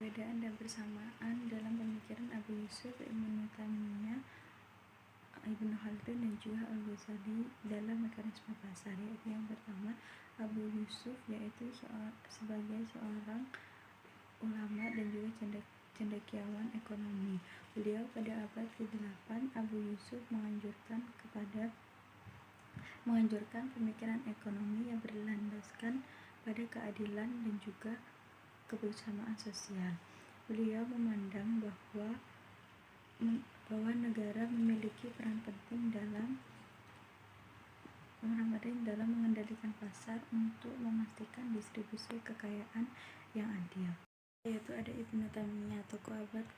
Perbedaan dan persamaan dalam pemikiran Abu Yusuf, Ibnu Taimiyah, Ibnu Khaldun dan juga Al-Ghazali dalam mekanisme pasar, yaitu yang pertama, Abu Yusuf yaitu sebagai seorang ulama dan juga cendekiawan ekonomi. Beliau pada abad ke-8, Abu Yusuf menganjurkan pemikiran ekonomi yang berlandaskan pada keadilan dan juga kebersamaan sosial. Beliau memandang bahwa negara memiliki peran penting dalam mengendalikan pasar untuk memastikan distribusi kekayaan yang adil. Yaitu ada Ibnu Taimiyah, tokoh abad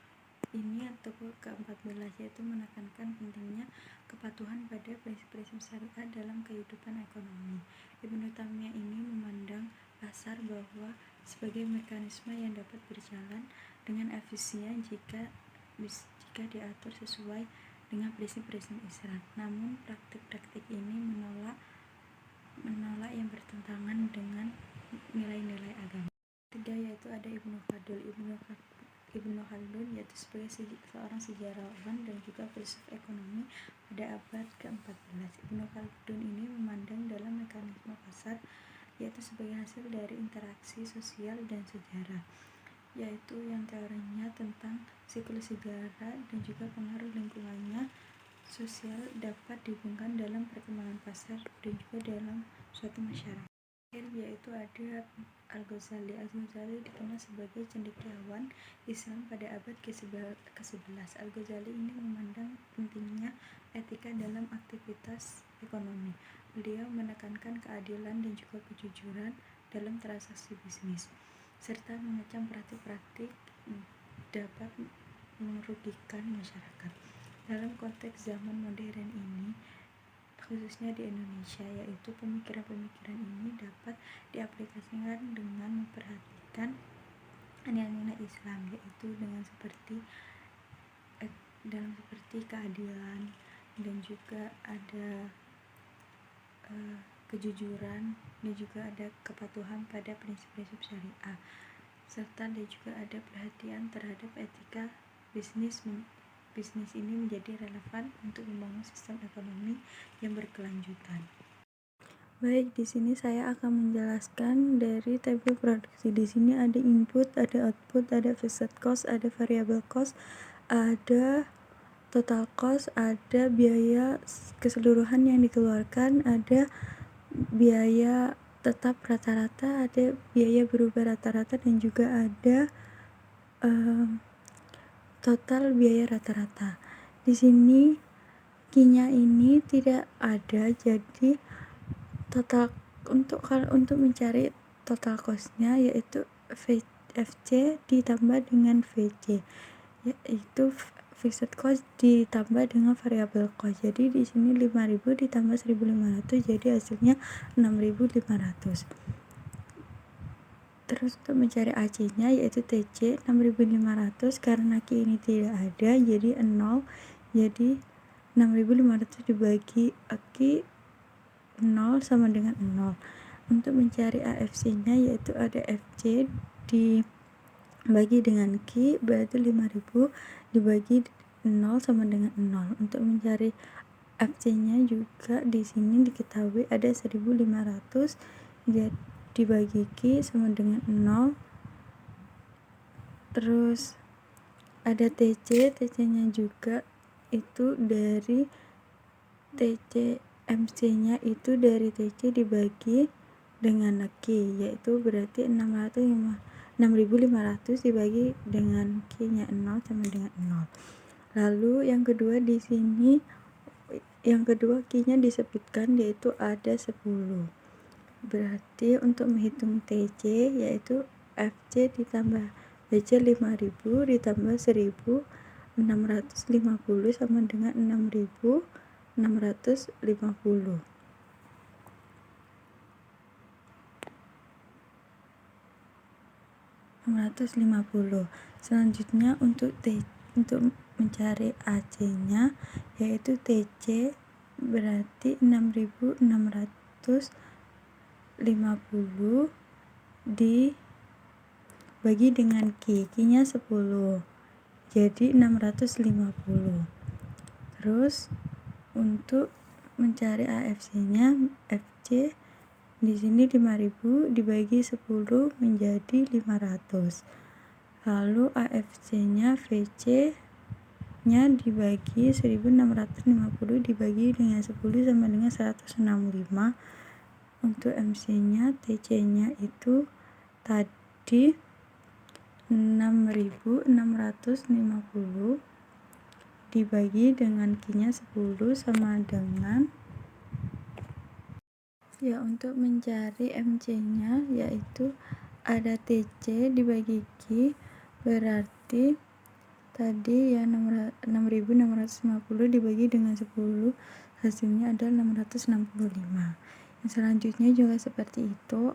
ini atau ke-14, yaitu menekankan pentingnya kepatuhan pada prinsip-prinsip syariat dalam kehidupan ekonomi. Ibnu Taimiyah ini memandang pasar bahwa sebagai mekanisme yang dapat berjalan dengan efisien jika diatur sesuai dengan prinsip-prinsip Islam. Namun praktik-praktik ini menolak yang bertentangan dengan nilai-nilai agama. Ketiga, yaitu ada Ibnu Khaldun yaitu sebagai seorang sejarawan dan juga filsuf ekonomi pada abad ke-14. Ibnu Khaldun ini memandang dalam mekanisme pasar yaitu sebagai hasil dari interaksi sosial dan sejarah, yaitu yang teorinya tentang siklus sejarah dan juga pengaruh lingkungannya sosial dapat dihubungkan dalam perkembangan pasar dan juga dalam suatu masyarakat. Yaitu ada Al-Ghazali. Al-Ghazali dikenal sebagai cendekiawan Islam pada abad ke-11. Al-Ghazali ini memandang pentingnya etika dalam aktivitas ekonomi. Beliau menekankan keadilan dan juga kejujuran dalam transaksi bisnis, serta mengecam praktik-praktik dapat merugikan masyarakat. Dalam konteks zaman modern ini, khususnya di Indonesia, yaitu pemikiran-pemikiran ini dapat diaplikasikan dengan memperhatikan nilai-nilai Islam, yaitu seperti keadilan dan juga ada kejujuran dan juga ada kepatuhan pada prinsip-prinsip syariah, serta ada juga ada perhatian terhadap etika bisnis ini menjadi relevan untuk membangun sistem ekonomi yang berkelanjutan. Baik, di sini saya akan menjelaskan dari tabel produksi. Di sini ada input, ada output, ada fixed cost, ada variable cost, ada total cost, ada biaya keseluruhan yang dikeluarkan, ada biaya tetap rata-rata, ada biaya berubah rata-rata, dan juga ada total biaya rata-rata. Di sini Q-nya ini tidak ada, jadi total untuk mencari total cost-nya yaitu FC ditambah dengan VC, yaitu fixed cost ditambah dengan variable cost. Jadi di sini 5.000 ditambah 1.500 jadi hasilnya 6.500. Terus untuk mencari AC-nya yaitu TC 6.500, karena Q ini tidak ada jadi 0, jadi 6.500 dibagi Q 0 sama dengan 0. Untuk mencari AFC-nya yaitu ada FC dibagi dengan Q berarti 5.000 dibagi 0 sama dengan 0. Untuk mencari FC-nya juga di sini diketahui ada 1.500 dibagi Q sama dengan 0. Terus ada TC-nya juga itu dari TC, MC-nya itu dari TC dibagi dengan Q, yaitu berarti 6.500 dibagi dengan Q-nya 0 sama dengan 0. Lalu yang kedua di sini, Q-nya disebutkan yaitu ada 10. Berarti untuk menghitung TC yaitu FC ditambah BC 5.000 ditambah 1.650 sama dengan 6.650. Selanjutnya untuk mencari AC-nya yaitu TC berarti 6.650 bagi dengan Q-nya 10, jadi 650. Terus untuk mencari AFC-nya, FC di sini 5.000 dibagi 10 menjadi 500. Lalu AFC-nya VC-nya dibagi 1650 dibagi dengan 10 sama dengan 165. Untuk MC-nya, TC-nya itu tadi 6.650 dibagi dengan Q-nya 10 sama dengan, ya, untuk mencari MC-nya yaitu ada TC dibagi Q, berarti tadi ya 6.650 dibagi dengan 10, hasilnya adalah 665. Yang selanjutnya juga seperti itu.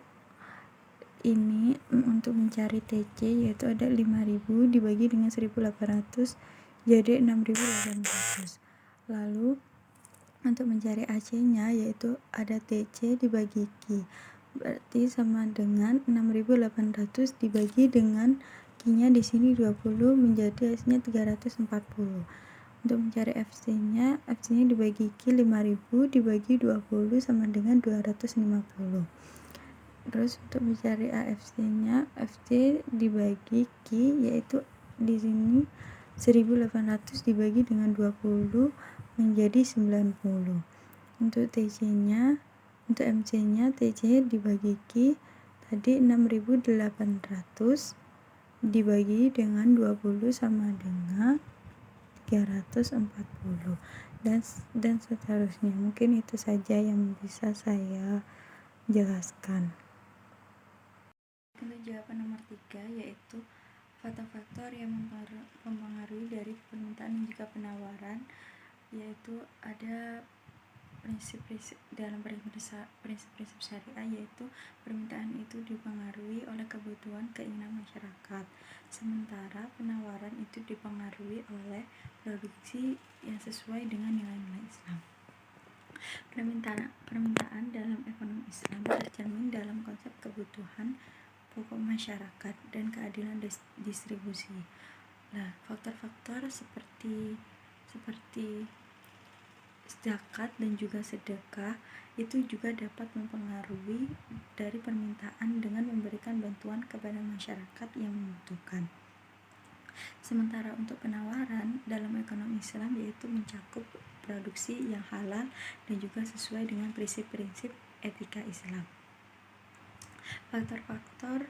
Ini untuk mencari TC yaitu ada 5.000 dibagi dengan 1.800 jadi 6.800. Lalu untuk mencari AC-nya yaitu ada TC dibagi Q, berarti sama dengan 6.800 dibagi dengan Q-nya di sini 20 menjadi hasilnya 340. Untuk mencari FC-nya dibagi Q 5.000 dibagi 20 sama dengan 250. Terus untuk mencari AFC-nya, FC dibagi Q yaitu di sini 1.800 dibagi dengan 20 menjadi 90. Untuk TC-nya, untuk MC-nya, TC dibagi Q tadi 6.800 dibagi dengan 20 sama dengan 340 dan seterusnya. Mungkin itu saja yang bisa saya jelaskan. Untuk jawaban nomor 3 yaitu faktor-faktor yang mempengaruhi dari permintaan dan juga penawaran, yaitu ada prinsip-prinsip dalam prinsip-prinsip syariah, yaitu permintaan itu dipengaruhi oleh kebutuhan keinginan masyarakat, sementara penawaran itu dipengaruhi oleh produksi yang sesuai dengan nilai-nilai Islam. Permintaan dalam ekonomi Islam tercermin dalam konsep kebutuhan pokok masyarakat dan keadilan distribusi. Nah, faktor-faktor seperti zakat dan juga sedekah itu juga dapat mempengaruhi dari permintaan dengan memberikan bantuan kepada masyarakat yang membutuhkan. Sementara untuk penawaran dalam ekonomi Islam yaitu mencakup produksi yang halal dan juga sesuai dengan prinsip-prinsip etika Islam. Faktor-faktor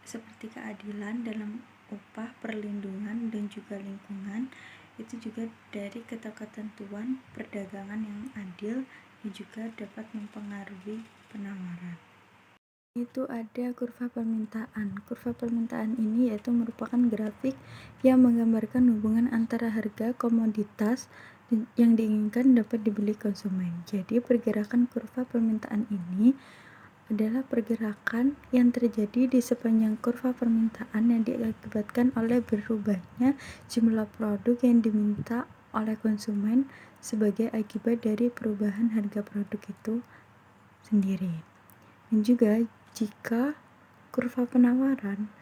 seperti keadilan dalam upah, perlindungan, dan juga lingkungan itu juga dari ketentuan perdagangan yang adil dan juga dapat mempengaruhi penawaran. Itu ada kurva permintaan. Kurva permintaan ini yaitu merupakan grafik yang menggambarkan hubungan antara harga komoditas yang diinginkan dapat dibeli konsumen. Jadi pergerakan kurva permintaan ini adalah pergerakan yang terjadi di sepanjang kurva permintaan yang diakibatkan oleh berubahnya jumlah produk yang diminta oleh konsumen sebagai akibat dari perubahan harga produk itu sendiri. Dan juga jika kurva penawaran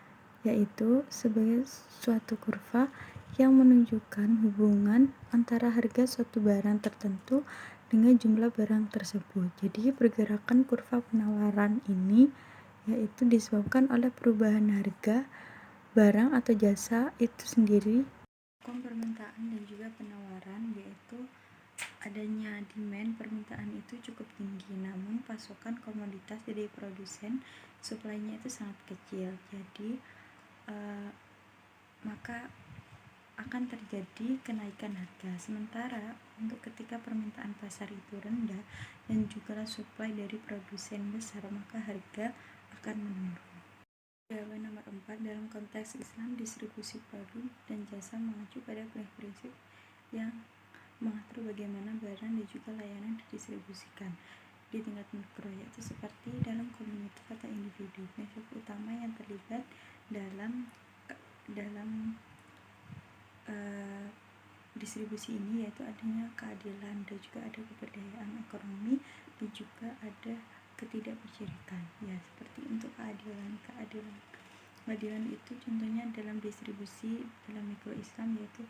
yaitu sebagai suatu kurva yang menunjukkan hubungan antara harga suatu barang tertentu dengan jumlah barang tersebut. Jadi pergerakan kurva penawaran ini yaitu disebabkan oleh perubahan harga barang atau jasa itu sendiri. Permintaan dan juga penawaran yaitu adanya demand, permintaan itu cukup tinggi, namun pasokan komoditas dari produsen supply-nya itu sangat kecil. Jadi maka akan terjadi kenaikan harga. Sementara untuk ketika permintaan pasar itu rendah dan juga supply dari produsen besar, maka harga akan menurun. Jawaban nomor 4, dalam konteks Islam, distribusi produk dan jasa mengacu pada prinsip yang mengatur bagaimana barang dan juga layanan didistribusikan di tingkat mikro, yaitu seperti dalam komunitas atau individu. Prinsip utama yang terlibat dalam distribusi ini yaitu adanya keadilan dan juga ada keberdayaan ekonomi dan juga ada ketidakberpijakan. Ya, seperti untuk keadilan Keadilan itu contohnya dalam distribusi dalam mikro Islam, yaitu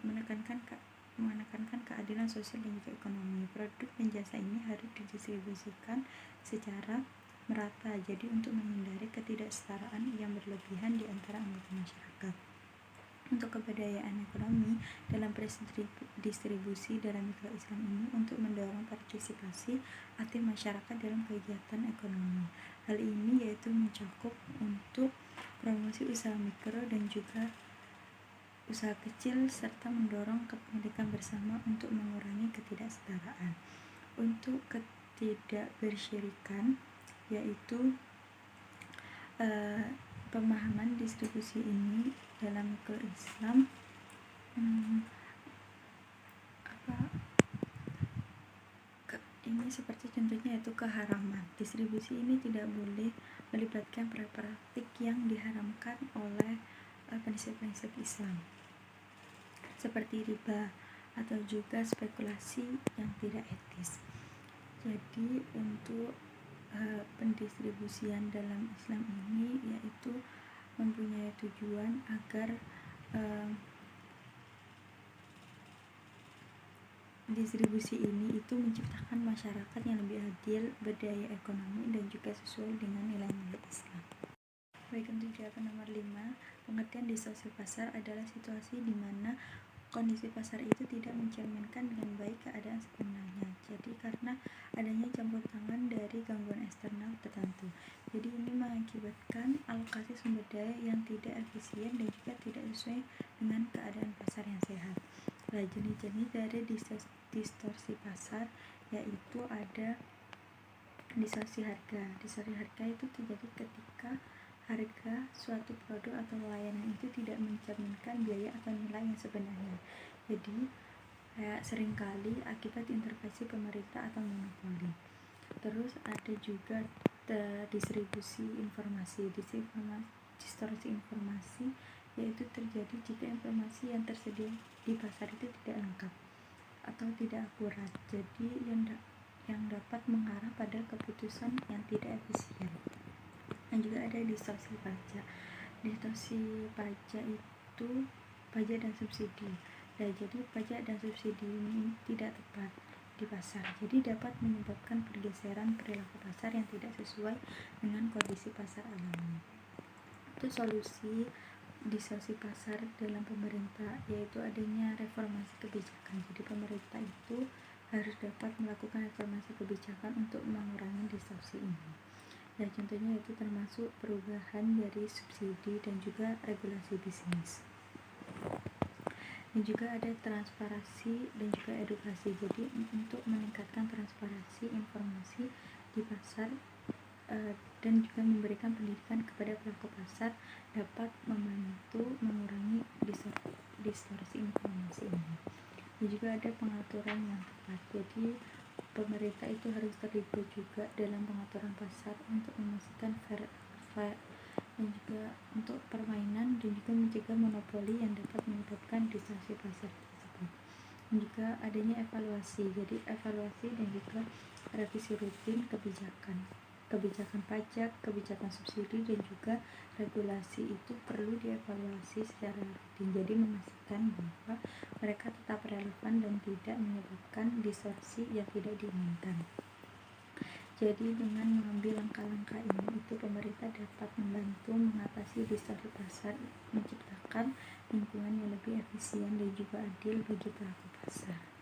menekankan keadilan sosial dan juga ekonomi. Produk dan jasa ini harus didistribusikan secara merata, jadi untuk menghindari ketidaksetaraan yang berlebihan di antara anggota masyarakat. Untuk kebudayaan ekonomi dalam distribusi dalam mikro Islam ini untuk mendorong partisipasi aktif masyarakat dalam kegiatan ekonomi. Hal ini yaitu mencakup untuk promosi usaha mikro dan juga usaha kecil serta mendorong kepemilikan bersama untuk mengurangi ketidaksetaraan. Untuk ketidakbersyirikan yaitu pemahaman distribusi ini dalam mikro Islam ini seperti contohnya yaitu keharaman. Distribusi ini tidak boleh melibatkan praktik yang diharamkan oleh prinsip-prinsip Islam seperti riba atau juga spekulasi yang tidak etis. Jadi untuk pendistribusian dalam Islam ini yaitu mempunyai tujuan agar distribusi ini itu menciptakan masyarakat yang lebih adil, berdaya ekonomi dan juga sesuai dengan nilai-nilai Islam. Baik, untuk jawaban nomor 5, pengertian distorsi pasar adalah situasi di mana kondisi pasar itu tidak mencerminkan dengan baik keadaan sebenarnya. Jadi karena adanya campur tangan dari gangguan eksternal tertentu. Jadi ini mengakibatkan alokasi sumber daya yang tidak efisien dan juga tidak sesuai dengan keadaan pasar yang sehat. Nah, jenis-jenis dari distorsi pasar yaitu ada distorsi harga. Distorsi harga itu terjadi ketika harga suatu produk atau layanan itu tidak mencerminkan biaya atau nilai yang sebenarnya. Jadi seringkali akibat intervensi pemerintah atau monopoli. Terus ada juga distribusi informasi. Distorsi informasi yaitu terjadi jika informasi yang tersedia di pasar itu tidak lengkap atau tidak akurat, jadi yang dapat mengarah pada keputusan yang tidak efisien. Dan juga ada distorsi pajak. Distorsi pajak itu pajak dan subsidi. Nah, jadi pajak dan subsidi ini tidak tepat di pasar, jadi dapat menyebabkan pergeseran perilaku pasar yang tidak sesuai dengan kondisi pasar alami. Itu solusi distorsi pasar dalam pemerintah yaitu adanya reformasi kebijakan. Jadi pemerintah itu harus dapat melakukan reformasi kebijakan untuk mengurangi distorsi ini. Nah, contohnya itu termasuk perubahan dari subsidi dan juga regulasi bisnis. Dan juga ada transparansi dan juga edukasi. Jadi untuk meningkatkan transparansi informasi di pasar dan juga memberikan pendidikan kepada pelaku pasar dapat membantu mengurangi distorsi informasi ini. Dan juga ada pengaturan yang tepat. Jadi pemerintah itu harus terlibat juga dalam pengaturan pasar untuk memastikan fair dan juga untuk permainan dan juga mencegah monopoli yang dapat menyebabkan distorsi pasar tersebut. Dan juga adanya evaluasi. Jadi evaluasi dan juga revisi rutin kebijakan pajak, kebijakan subsidi dan juga regulasi itu perlu dievaluasi secara rutin. Jadi memastikan bahwa mereka tetap relevan dan tidak menyebabkan distorsi yang tidak diinginkan. Jadi dengan mengambil langkah-langkah ini itu pemerintah dapat membantu mengatasi distorsi pasar, menciptakan lingkungan yang lebih efisien dan juga adil bagi pelaku pasar.